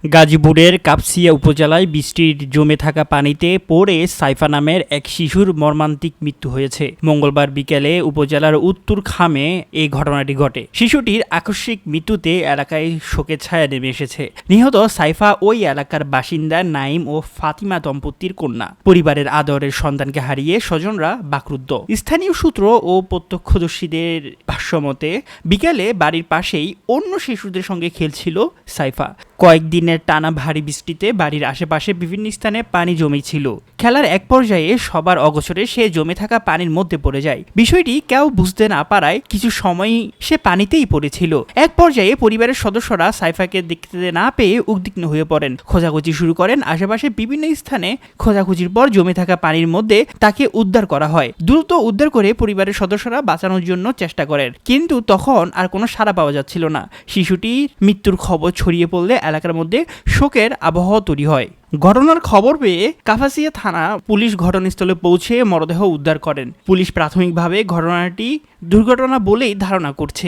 গাজীপুরের কাপসিয়া উপজেলায় বৃষ্টির জমে থাকা পানিতে পড়ে সাইফা নামের এক শিশুর মর্মান্তিক মৃত্যু হয়েছে। মঙ্গলবার বিকেলে উপজেলার উত্তর খামে এই ঘটনাটি ঘটে। শিশুটির আকস্মিক মৃত্যুতে এলাকায় শোকের ছায়া নেমে এসেছে। নিহত সাইফা ওই এলাকার বাসিন্দা নাইম ও ফাতিমা দম্পতির কন্যা। পরিবারের আদরের সন্তানকে হারিয়ে স্বজনরা বাকরুদ্ধ। স্থানীয় সূত্র ও প্রত্যক্ষদর্শীদের ভাষ্যমতে বিকেলে বাড়ির পাশেই অন্য শিশুদের সঙ্গে খেলছিল সাইফা। কয়েকদিনের টানা ভারী বৃষ্টিতে বাড়ির আশেপাশে বিভিন্ন স্থানে পানি জমেছিল। খেলার এক পর্যায়ে সবার অগোচরে সে জমে থাকা পানির মধ্যে পড়ে যায়। বিষয়টি কেউ বুঝতে না পারায় কিছু সময় সে পানিতেই পড়েছিল। এক পর্যায়ে পরিবারের সদস্যরা সাইফাকে দেখতে না পেয়ে উদ্বিগ্ন হয়ে পড়েন। খোঁজাখুঁজি শুরু করেন। আশেপাশে বিভিন্ন স্থানে খোঁজাখুঁজির পর জমে থাকা পানির মধ্যে তাকে উদ্ধার করা হয়। দ্রুত উদ্ধার করে পরিবারের সদস্যরা বাঁচানোর জন্য চেষ্টা করেন, কিন্তু তখন আর কোনো সাড়া পাওয়া যাচ্ছিল না। শিশুটির মৃত্যুর খবর ছড়িয়ে পড়লে এলাকার মধ্যে শোকের আবহাওয়া তৈরি হয়। ঘটনার খবর পেয়ে কাপাসিয়া থানা পুলিশ ঘটনাস্থলে পৌঁছে মরদেহ উদ্ধার করেন। পুলিশ প্রাথমিকভাবে ঘটনাটি দুর্ঘটনা বলেই ধারণা করছে।